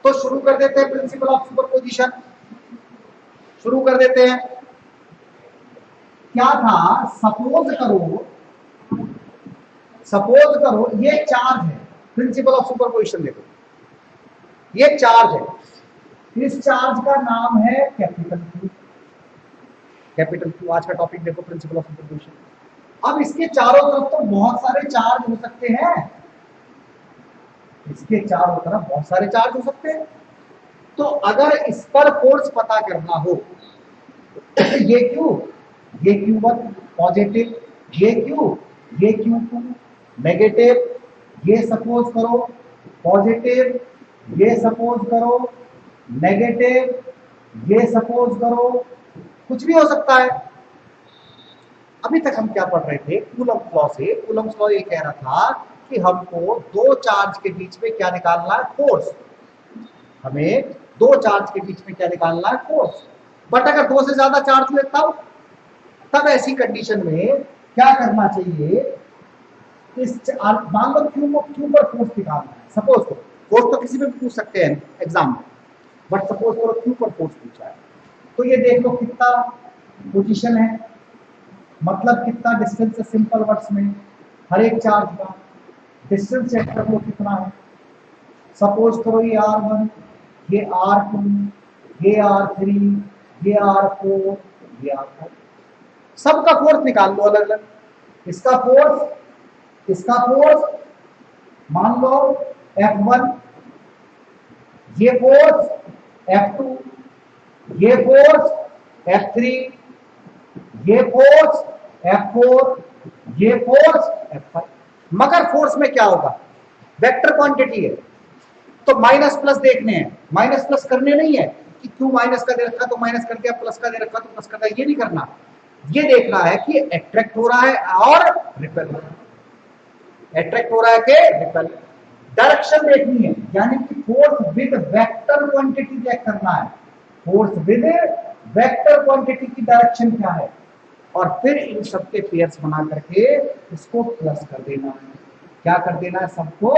तो शुरू कर देते हैं प्रिंसिपल ऑफ सुपरपोजिशन, शुरू कर देते हैं। क्या था, सपोज करो ये चार्ज है, प्रिंसिपल ऑफ सुपरपोजिशन देखो, ये चार्ज है, इस चार्ज का नाम है कैपिटल क्यू। कैपिटल क्यू आज का टॉपिक देखो, प्रिंसिपल ऑफ सुपरपोजिशन। अब इसके चारों तरफ तो बहुत सारे चार्ज हो सकते हैं, इसके चारों तरफ बहुत सारे चार्ज हो सकते हैं। तो अगर इस पर फोर्स पता करना हो, ये Q1 पॉजिटिव, ये Q2 नेगेटिव, ये सपोज करो पॉजिटिव, ये सपोज करो नेगेटिव, ये सपोज करो, कुछ भी हो सकता है। अभी तक हम क्या पढ़ रहे थे, कूलम्ब लॉ से। कूलम्ब लॉ ये कह रहा था कि हमको दो चार्ज के बीच में क्या निकालना है, फोर्स। हमें दो चार्ज के बीच में क्या निकालना है, फोर्स। बट अगर दो से ज्यादा चार्ज हुए तब ऐसी कंडीशन में क्या करना चाहिए, इस मान लो क्यू पर फोर्स निकालना है, सपोज करो। फोर्स तो किसी में भी पूछ सकते हैं एग्जाम में, बट सपोज करो क्यू पर फोर्स पूछा है, तो ये देख लो कितना पोजीशन है, मतलब कितना डिस्टेंस है। सिंपल वर्ड्स में हर एक चार्ज का डिस्टेंस चेक कर लो कितना है। सपोज करो ये R1, ये R2, ये R3, ये R4, ये R5, सबका फोर्स निकाल लो अलग अलग। इसका फोर्स मान लो F1, ये फोर्स F2, ये फोर्स F3, ये फोर्स F4, ये फोर्स F5। मगर फोर्स में क्या होगा, वेक्टर क्वांटिटी है, तो माइनस प्लस देखने हैं। माइनस प्लस करने नहीं है कि क्यों माइनस का दे रखा तो माइनस कर दिया, प्लस का दे रखा तो प्लस कर दिया, ये नहीं करना। ये देखना है कि अट्रैक्ट हो रहा है और रिपेल हो रहा है, अट्रैक्ट हो रहा है कि रिपेल। डायरेक्शन देखनी है, यानी कि force with vector quantity check करना है। फोर्स विद वेक्टर क्वांटिटी की डायरेक्शन क्या है, और फिर इन सबके पेयर्स बना करके इसको प्लस कर देना है। क्या कर देना है, सबको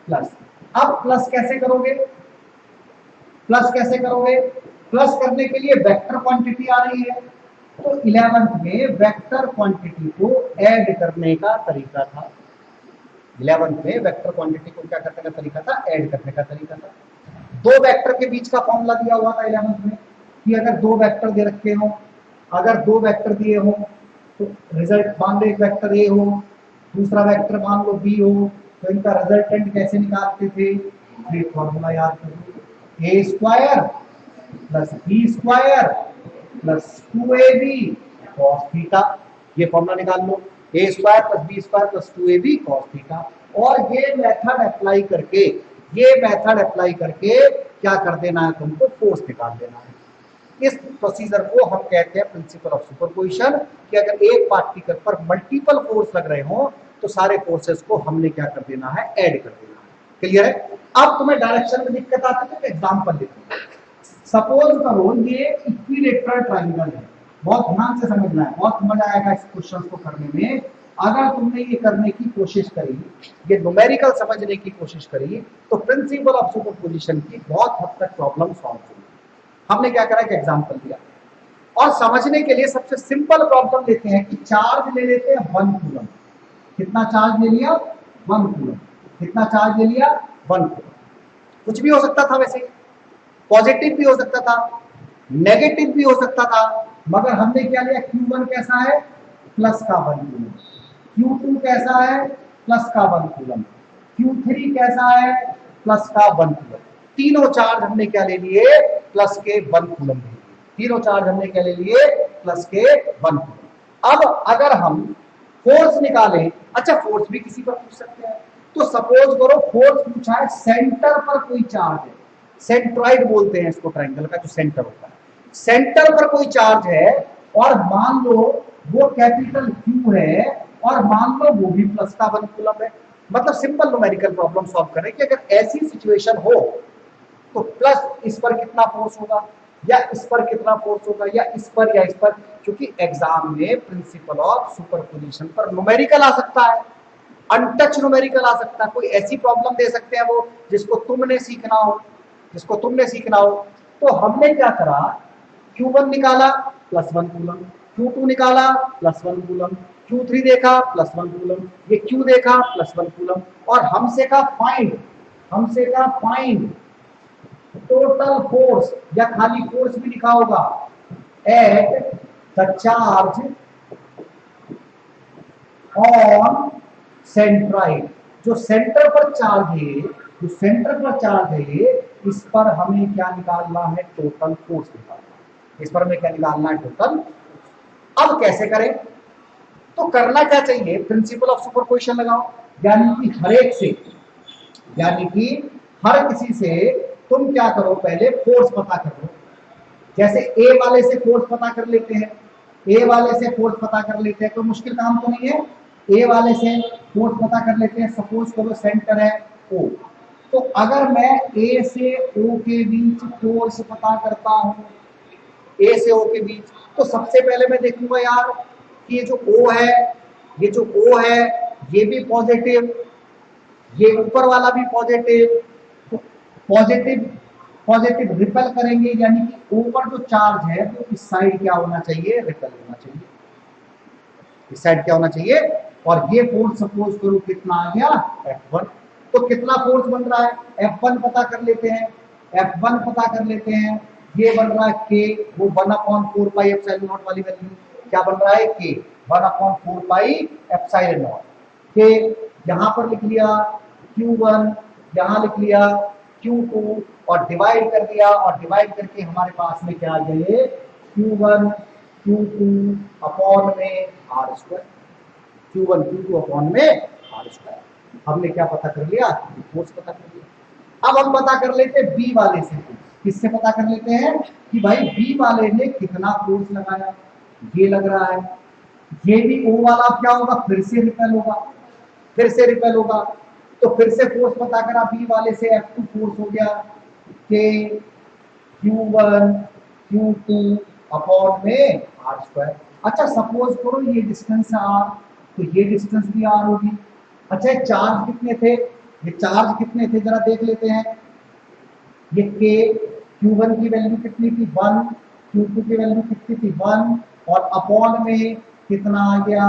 प्लस। अब प्लस कैसे करोगे, प्लस करने के लिए वेक्टर क्वांटिटी आ रही है, तो 11th में वेक्टर क्वांटिटी को ऐड करने का तरीका था। 11th में वेक्टर क्वांटिटी को क्या करने का तरीका था, ऐड करने का तरीका था। दो वेक्टर के बीच का फॉर्मूला दिया हुआ था 11th में कि अगर दो वेक्टर दे रखे हो, अगर दो वेक्टर दिए हो तो रिजल्ट मान लो एक वेक्टर ए हो, दूसरा वेक्टर मान लो बी हो, तो इनका रिजल्टेंट कैसे निकालते थे, ये फॉर्मूला याद करो। A square plus B square plus 2ab cos theta, ये फॉर्मूला निकाल लो। A square plus B square plus 2ab cos theta. और ये मेथड अप्लाई करके क्या कर देना है, तुमको फोर्स निकाल देना है। इस प्रोसीजर को हम कहते हैं प्रिंसिपल ऑफ सुपरपोजिशन, कि अगर एक पार्टिकल पर मल्टीपल फोर्स लग रहे हो तो सारे फोर्सेस को हमने क्या कर देना है, ऐड कर देना है। क्लियर है। अब तुम्हें डायरेक्शन में दिक्कत आती है तो एग्जांपल लेते हैं। सपोज करो ये इक्विलेटरल ट्रायंगल है, बहुत ध्यान से समझना है, बहुत मजा आएगा इस क्वेश्चन को करने में। अगर तुमने ये करने की कोशिश करी, ये न्यूमेरिकल समझने की कोशिश करी, तो प्रिंसिपल ऑफ सुपरपोजिशन की बहुत हद तक प्रॉब्लम सॉल्व होगी। हमने क्या करा कि एग्जांपल दिया, और समझने के लिए सबसे सिंपल प्रॉब्लम लेते हैं कि चार्ज ले लेते हैं 1 कूलम। कितना चार्ज ले लिया, 1 कूलम। कितना चार्ज ले लिया, 1 कूलम। कुछ भी हो सकता था, वैसे पॉजिटिव भी हो सकता था, नेगेटिव भी हो सकता था, मगर हमने क्या लिया, Q1 कैसा है, प्लस का 1 कूलम, Q2 कैसा है, प्लस का 1 कूलम, Q3 कैसा है, प्लस का 1 कूलम। तीनों चार्ज हमने क्या ले लिए, प्लस के 1 कूलम ले लिए। तीनों चार्ज हमने क्या ले लिए, प्लस के 1 कूलम। अब अगर हम फोर्स निकालें, अच्छा फोर्स भी किसी पर पूछ सकते हैं, तो सपोज करो फोर्स पूछा है सेंटर पर कोई चार्ज है, सेंट्रॉइड बोलते हैं इसको, ट्रायंगल का जो सेंटर होता है, सेंटर पर कोई चार्ज है, और मान लो वो कैपिटल Q है, और मान लो वो भी प्लस का 1 कूलम है। मतलब सिंपल न्यूमेरिकल प्रॉब्लम सॉल्व करें कि अगर ऐसी सिचुएशन हो तो प्लस इस पर कितना फोर्स होगा, या इस पर कितना फोर्स होगा, या इस पर या इस पर। क्योंकि एग्जाम में प्रिंसिपल ऑफ सुपरपोजिशन पर न्यूमेरिकल आ सकता है, अनटच न्यूमेरिकल आ सकता है, कोई ऐसी प्रॉब्लम दे सकते हैं वो जिसको तुमने सीखना हो, जिसको तुमने सीखना हो। तो हमने क्या करा, Q1 निकाला +1 कूलम, Q2 निकाला +1 कूलम, Q3 देखा +1 कूलम, ये Q देखा +1 कूलम, और हमसे का फाइंड टोटल फोर्स, या खाली फोर्स भी लिखा होगा, at the charge on centroid. जो सेंटर पर चार्ज है, जो सेंटर पर चार्ज है, इस पर हमें क्या निकालना है, टोटल फोर्स निकालना है। इस पर हमें क्या निकालना है, टोटल। अब कैसे करें, तो करना क्या चाहिए, प्रिंसिपल ऑफ सुपरपोजिशन लगाओ, यानी कि हर एक से, यानी कि हर किसी से तुम क्या करो, पहले फोर्स पता करो। जैसे ए वाले से फोर्स पता कर लेते हैं, ए वाले से फोर्स पता कर लेते हैं, कोई मुश्किल काम तो नहीं है। ए वाले से फोर्स पता कर लेते हैं, सपोज करो सेंटर है ओ, तो अगर मैं ए से ओ के बीच फोर्स पता करता हूं, ए से ओ के बीच, तो सबसे पहले मैं देखूंगा यार कि ये जो ओ है, ये जो ओ है, ये भी पॉजिटिव, ये ऊपर वाला भी पॉजिटिव, तो पॉजिटिव पॉजिटिव रिपेल करेंगे, यानी कि ऊपर जो चार्ज है तो इस साइड क्या होना चाहिए, रिपेल होना चाहिए, इस साइड क्या होना चाहिए। और ये फोर्स सपोज करो कितना आ गया, F1। तो कितना फोर्स बन रहा है, F1 पता कर लेते हैं, F1 पता कर लेते हैं, ये बन रहा है K, वो 1/4 पाई एप्सिलॉन नॉट वाली वैल्यू, क्या बन रहा है, K 1/4 पाई एप्सिलॉन नॉट। के यहां पर लिख लिया Q1, यहां लिख लिया Q2, और डिवाइड कर दिया, और डिवाइड करके हमारे पास में क्या आ गए, Q1 Q2 अपॉन में R², Q1 Q2 अपॉन में R²। हमने क्या पता कर लिया, फोर्स पता कर लिया। अब हम पता कर लेते हैं बी वाले से, किससे पता कर लेते हैं कि भाई बी वाले ने कितना फोर्स लगाया, ये लग रहा है, ये भी ओ वाला क्या होगा, फिर से रिपेल होगा, फिर से रिपेल होगा, तो फिर से फोर्स पता करा बी वाले से, F2 फोर्स हो गया के Q1 Q2 अपॉन में R²। अच्छा सपोज करो ये डिस्टेंस है R, तो ये डिस्टेंस भी R होगी। अच्छा चार्ज कितने थे, ये चार्ज कितने थे जरा देख लेते हैं। ये K, Q1 की वैल्यू कितनी थी 1, Q2 की वैल्यू कितनी थी 1, और अपॉन में कितना आ गया,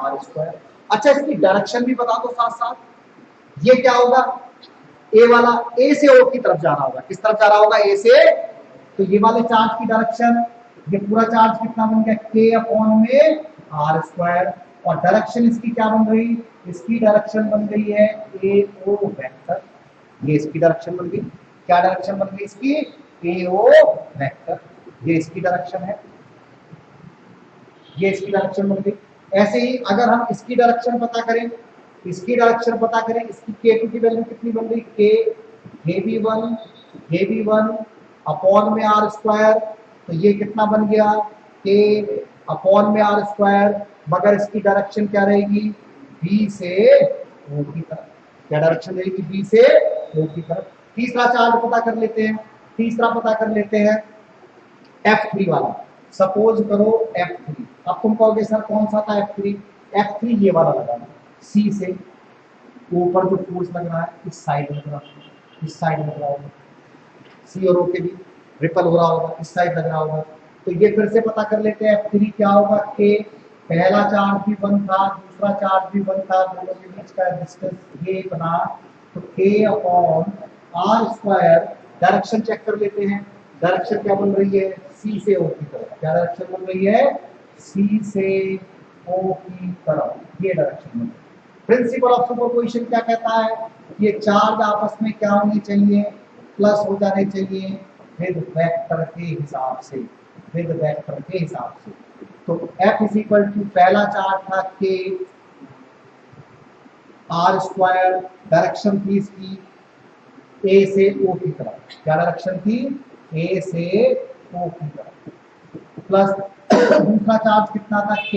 R²। अच्छा इसकी डायरेक्शन भी बता दो साथ साथ, ये क्या होगा, ए वाला ए से ओ की तरफ जा रहा होगा, किस तरफ जा रहा होगा, ए से, तो ये वाले चार्ज की डायरेक्शन, ये पूरा चार्ज कितना बन गया, K अपॉन में R², और डायरेक्शन इसकी क्या बन गई, इसकी डायरेक्शन बन गई है AO वेक्टर, ये इसकी डायरेक्शन बन गई, क्या डायरेक्शन बन गई इसकी, AO वेक्टर, ये इसकी डायरेक्शन है, ये इसकी डायरेक्शन बन गई। ऐसे ही अगर हम इसकी डायरेक्शन पता करें, इसकी डायरेक्शन पता करें, इसकी K2 की वैल्यू कितनी बन गई, K भी 1 अपॉन में R², तो ये कितना बन गया, K अपॉन में R², मगर इसकी डायरेक्शन क्या रहेगी, B से O की तरफ, क्या डायरेक्शन रहेगी, B से O की तरफ। तीसरा चार्ज पता कर लेते हैं, तीसरा पता कर लेते हैं F3 वाला, सपोज करो F3। अब तुम कहोगे सर कौन सा था F3, F3 ये वाला लगाना, C से ऊपर जो फोर्स लग रहा है इस साइड लग रहा है, इस साइड लग रहा होगा, C और O के भी रिपल हो रहा होगा, इस साइड लग रहा होगा। तो ये फिर से पता कर लेते हैं F3 क्या होगा, K, पहला चार्ज भी 1 था, दूसरा चार्ज भी 1 था, दोनों के बीच का डिस्टेंस ये बना, तो K upon R²। Direction check कर लेते हैं, डायरेक्शन क्या बन रही है, C से O की तरफ, क्या डायरेक्शन बन रही है, C से O की तरफ, ये डायरेक्शन बन रही है। प्रिंसिपल ऑफ सुपरपोजिशन क्या कहता है, ये चार्ज आपस में क्या होने चाहिए, प्लस हो जाने चाहिए विद वेक्टर के हिसाब से, विद वेक्टर के हिसाब से। तो F इज इक्वल टू, पहला चार्ज था K R², डायरेक्शन थी इसकी A से O की तरफ, क्या डायरेक्शन थी, A से O की तरफ, प्लस दूसरा चार्ज कितना था K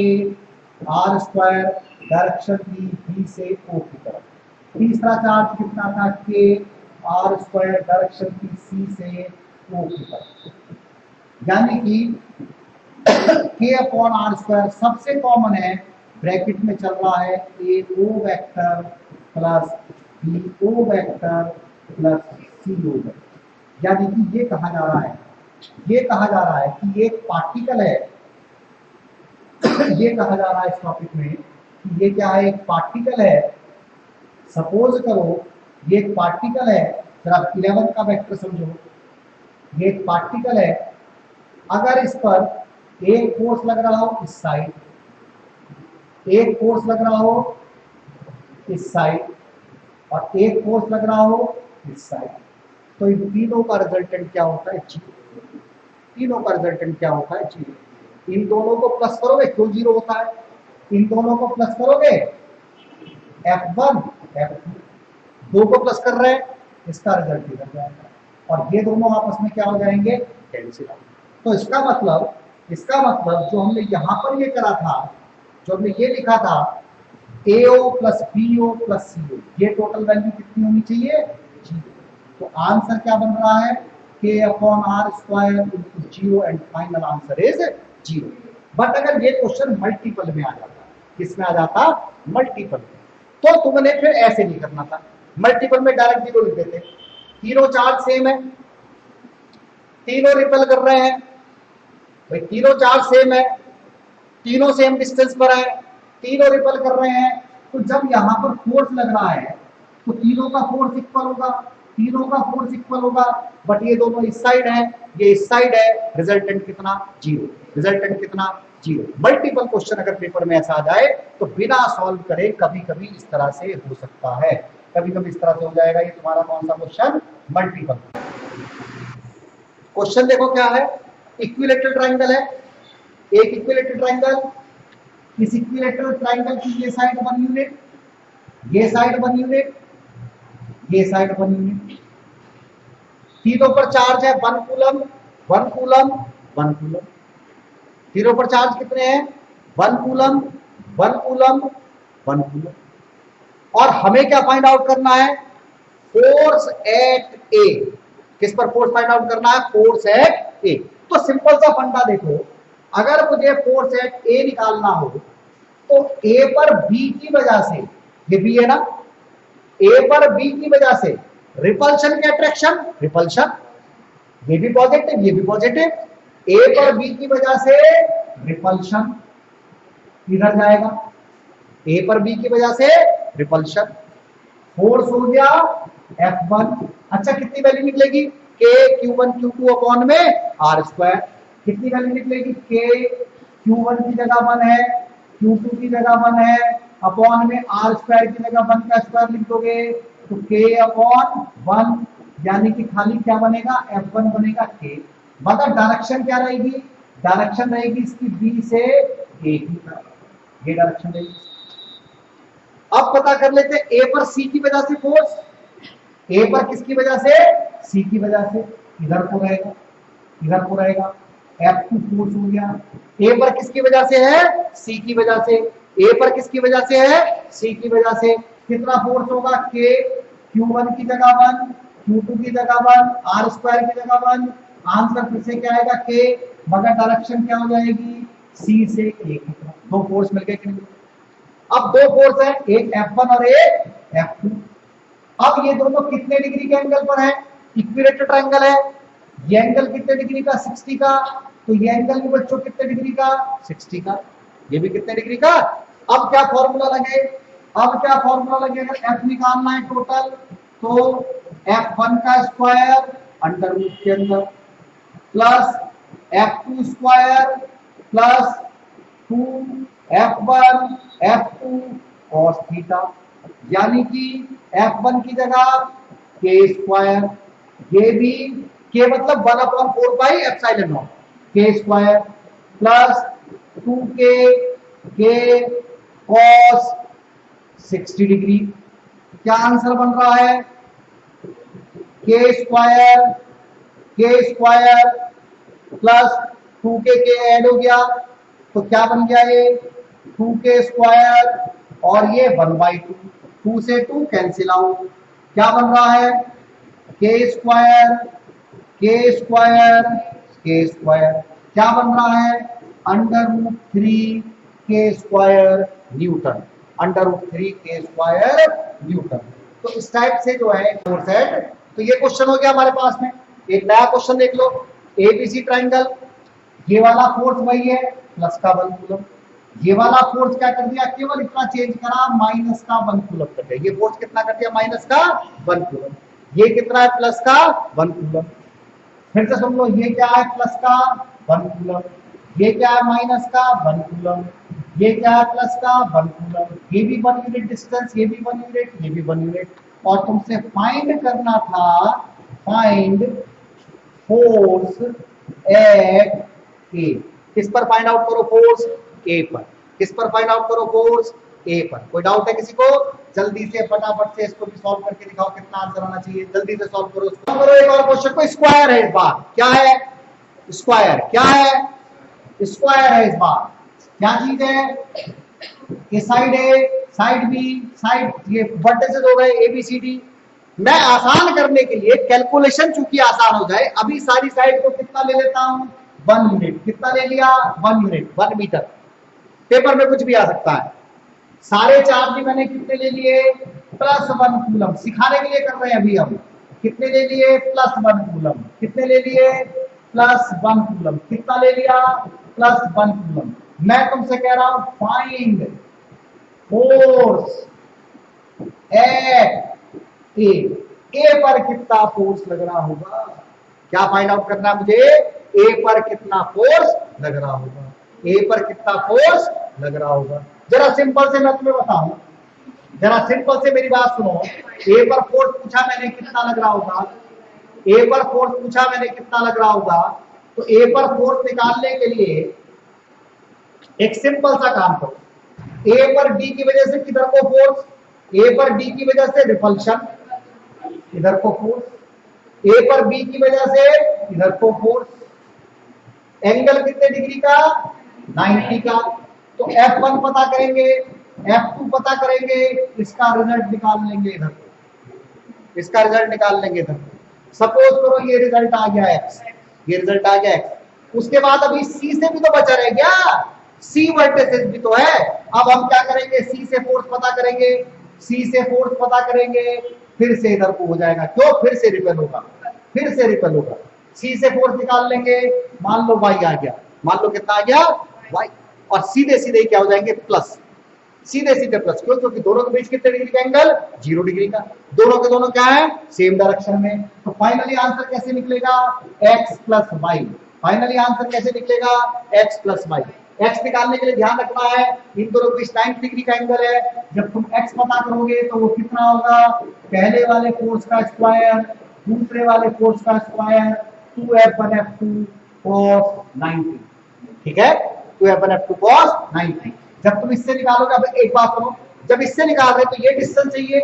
R², डायरेक्शन थी B से O की तरफ, तीसरा चार्ज कितना था K R², डायरेक्शन थी C से O की तरफ। यानी कि K अपॉन R² सबसे कॉमन है, ब्रैकेट में चल रहा है AO vector plus BO vector plus CO vector, यानी कि ये कहा जा रहा है, ये कहा जा रहा है कि एक पार्टिकल है ये कहा जा रहा है इस टॉपिक में कि ये क्या है, एक पार्टिकल है। सपोज करो ये एक पार्टिकल है, फिर आप 11 का वेक्टर समझो, ये एक पार्टिकल है, अगर इस पर एक फोर्स लग रहा हो इस साइड, एक फोर्स लग रहा हो इस साइड और एक फोर्स लग रहा हो इस साइड, तो इन तीनों का रिजल्टेंट क्या होता है, जीरो। तीनों का रिजल्टेंट क्या होता है, जीरो। इन दोनों को प्लस करोगे क्यों जीरो होता है, इन दोनों को प्लस करोगे F1 F2, दो को प्लस कर रहे हैं, इसका रिजल्ट इधर जाएगा और ये दोनों आपस में क्या हो जाएंगे, कैंसिल आउट। तो इसका मतलब जो हमने यहां पर ये करा था, जो हमने ये लिखा था AO plus BO plus CO, ये टोटल वैल्यू कितनी होनी चाहिए, जीरो। तो आंसर क्या बन रहा है, K/R² into 0 and final answer is zero. But अगर ये क्वेश्चन मल्टीपल में आ जाता, किसमें आ जाता, मल्टीपल में, तो तुमने फिर ऐसे नहीं करना था, मल्टीपल में डायरेक्ट जीरो लिख देते। तीनों चार्ज सेम है, तीनों रिपेल कर रहे हैं भाई, तीनों चार्ज सेम है, तीनों सेम डिस्टेंस पर है, तीनों रिपेल कर रहे हैं, तो जब यहां पर फोर्स लग रहा है तो तीनों का फोर्स इक्वल होगा, तीनों का फोर्स इक्वल होगा। बट ये दोनों इस साइड है, ये इस साइड है, रिजल्टेंट कितना, जीरो। रिजल्टेंट कितना, जीरो। मल्टीपल क्वेश्चन अगर पेपर में ऐसा आ जाए तो बिना सॉल्व करे कभी कभी इस तरह से हो सकता है, कभी कभी इस तरह से हो जाएगा। ये तुम्हारा कौन सा क्वेश्चन, मल्टीपल। क्वेश्चन देखो क्या है, इक्विलेटरल ट्राइंगल है, एक इक्विलेटरल ट्राइंगल, इस इक्विलेटरल ट्राइंगल की ये साइड 1 यूनिट, ये साइड 1 यूनिट, ये साइड 1 यूनिट, तीनों पर चार्ज है 1 कूलम 1 कूलम 1 कूलम, तीनों पर चार्ज कितने हैं, 1 कूलम 1 कूलम 1 कूलम। और हमें क्या फाइंड आउट करना है, फोर्स एट ए। किस पर फोर्स फाइंड आउट करना है, फोर्स एट ए। तो सिंपल सा फंडा देखो, अगर मुझे फोर्स एट ए निकालना हो तो ए पर बी की वजह से, ये बी है ना, ए पर बी की वजह से रिपल्शन के अट्रैक्शन, रिपल्शन, ये भी पॉजिटिव ये भी पॉजिटिव, ए पर बी की वजह से रिपल्शन इधर जाएगा, ए पर बी की वजह से रिपल्शन, फोर्स हो गया F1। अच्छा कितनी वैल्यू निकलेगी, K Q1 Q2 अपॉन में R²। कितनी वैल्यू निकलेगी, K Q1 की जगह 1 है, Q2 की जगह 1 है, अपॉन में R² की जगह 1 का स्क्वायर लिख दोगे तो K/1, यानी कि खाली क्या बनेगा, F1 बनेगा K। मगर डायरेक्शन क्या रहेगी, डायरेक्शन रहेगी इसकी B से A की तरफ, ये डायरेक्शन रहेगी। अब पता कर लेते हैं ए पर सी की वजह से फोर्स, ए पर किसकी वजह से, सी की वजह से, इधर को रहेगा, इधर को रहेगा, F2 फोर्स हो गया। ए पर किसकी वजह से है, सी की वजह से, ए पर किसकी वजह से है, सी की वजह से। कितना फोर्स होगा, K Q1 की जगह 1, Q2 की जगह 1, R² की जगह 1। आंसर फिर से क्या आएगा, K, मगर डायरेक्शन क्या हो जाएगी, सी से ए की तरफ। दो फोर्स मिल गए कि नहीं। अब दो फोर्स है, एक F1 और एक F2। अब ये दोनों कितने डिग्री के एंगल पर है, इक्विलेटरल ट्रायंगल है, ये एंगल कितने डिग्री का, 60 का, तो ये एंगल भी बच्चों कितने डिग्री का, 60 का, ये भी कितने डिग्री का। अब क्या फॉर्मूला लगे, अब क्या फॉर्मूला लगेगा, F निकालना है टोटल, तो F1 का स्क्वायर अंडर रूट के अंदर plus F2 square plus 2F1 F2 cos theta, यानी कि F1 की जगह K स्क्वायर, ये भी K मतलब 1/4 pi epsilon not, K square plus 2K K cos 60 degree. क्या आंसर बन रहा है, K square plus 2K add हो गया तो क्या बन गया, ये 2K स्क्वायर और ये 1/2, 2 से 2 कैंसिल आउट। क्या बन रहा है, K स्क्वायर क्या बन रहा है, under root 3 K square newton, under root 3 K square newton. तो इस टाइप से जो है फोर्स है। तो ये क्वेश्चन हो गया हमारे पास में। एक नया क्वेश्चन देख लो, एबीसी ट्राइंगल, ये वाला फोर्स वही है प्लस का 1 कूलम, ये वाला फोर्स क्या कर दिया, केवल इतना चेंज करा, माइनस का 1 कूलम कर दिया। ये फोर्स कितना कर दिया, माइनस का 1 कूलम, ये कितना है, प्लस का 1 कूलम। फिर से सुन लो, ये क्या है, प्लस का 1 कूलम, ये क्या है, माइनस का 1 कूलम, ये क्या है, प्लस का 1 कूलम, ये भी 1 यूनिट डिस्टेंस, ये भी 1 यूनिट, ये भी 1 यूनिट। और तुमसे फाइंड करना था, फाइंड फोर्स एट ए। किस पर फाइंड आउट करो, फोर्स ए पर। किस पर फाइंड आउट करो, फोर्स ए पर। कोई डाउट है किसी को? जल्दी से फटाफट से इसको भी सॉल्व करके दिखाओ, कितना आंसर आना चाहिए, जल्दी से सॉल्व करो इसको। करो एक और क्वेश्चन को, स्क्वायर है इस बार, क्या है, स्क्वायर, क्या है, स्क्वायर है इस बार। क्या चीज है, ये साइड ए, साइड बी, साइड, ये वर्टिसेस हो गए ए बी सी डी। मैं आसान करने के लिए, कैलकुलेशन चूंकि आसान हो जाए, अभी सारी साइड को कितना ले लेता हूं, 1 यूनिट। कितना ले लिया, 1 यूनिट, 1 मीटर। पेपर में कुछ भी आ सकता है। सारे चार्ज भी मैंने कितने ले लिए, प्लस 1 कूलम। सिखाने के लिए कर रहे हैं अभी हम। कितने ले लिए, प्लस 1 कूलम। कितने ले लिए, प्लस 1 कूलम। कितना ले लिया, प्लस 1 कूलम। मैं तुमसे कह रहा हूं, फाइंड फोर्स एट ए। ए पर कितना फोर्स लग रहा होगा, क्या फाइंड आउट करना है मुझे, ए पर कितना फोर्स लग रहा होगा, ए पर कितना फोर्स लग रहा होगा। जरा सिंपल से मैं तुम्हें बताऊं, जरा सिंपल से मेरी बात सुनो। ए पर फोर्स पूछा मैंने, कितना लग रहा होगा, ए पर फोर्स पूछा मैंने, कितना लग रहा होगा। तो ए पर फोर्स निकालने के लिए एक सिंपल सा काम करो। ए पर डी की वजह से किधर को फोर्स, ए पर डी की वजह से रिपल्शन, इधर को फोर्स, ए पर बी की वजह से इधर को फोर्स। एंगल कितने डिग्री का, 90 का। तो F1 पता करेंगे, F2 पता करेंगे, इसका रिजल्ट निकाल लेंगे इधर को, इसका रिजल्ट निकाल लेंगे इधर को। सपोज करो ये रिजल्ट आ गया x, ये रिजल्ट आ गया x। उसके बाद अभी C से भी तो बचा रह गया, C वर्टिसेस भी तो है। अब हम क्या करेंगे, C से फोर्स पता करेंगे, C से फोर्स पता करेंगे, फिर से इधर को हो जाएगा, क्यों, फिर से रिपेल होगा, फिर से रिपेल होगा। C से फोर्स निकाल लेंगे, मान लो y आ गया, मान लो कितना आ गया, y। और सीधे सीधे क्या हो जाएंगे, प्लस, सीधे सीधे प्लस। क्यों, क्योंकि दोनों के बीच कितने डिग्री का एंगल, 0 डिग्री का। दोनों के दोनों क्या है, सेम डायरेक्शन में। तो फाइनली आंसर कैसे निकलेगा, x plus y. Finally answer कैसे निकलेगा, x प्लस वाई। x निकालने के लिए ध्यान रखना है, इन दोनों के बीच 90 डिग्री का एंगल है। जब तुम x पता करोगे तो वो कितना होगा, पहले वाले फोर्स का स्क्वायर, दूसरे वाले फोर्स का स्क्वायर, 2F1 F2 cos 90। ठीक है, 2F1 F2 cos 90। जब तुम इससे निकालोगे, अब एक बात सुनो, जब इससे निकाल रहे तो ये डिस्टेंस चाहिए,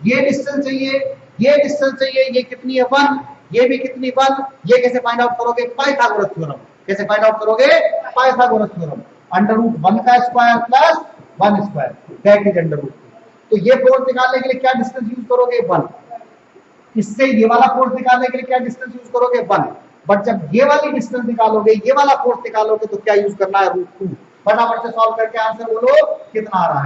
ये डिस्टेंस चाहिए, ये डिस्टेंस चाहिए, ये कितनी है, 1, ये भी कितनी, 1। ये कैसे फाइंड आउट करोगे, पाइथागोरस थ्योरम। कैसे फाइंड आउट करोगे, पाइथागोरस थ्योरम। √1 का square plus 1 square, that is √2। तो ये फोर्स निकालने के लिए क्या डिस्टेंस यूज करोगे, 1। इससे ये वाला फोर्स निकालने के लिए क्या डिस्टेंस यूज करोगे, 1। बट जब ये वाली डिस्टेंस निकालोगे, ये वाला फोर्स निकालोगे, तो क्या यूज करना है, √2। फटाफट से सॉल्व करके आंसर बोलो कितना आ रहा है।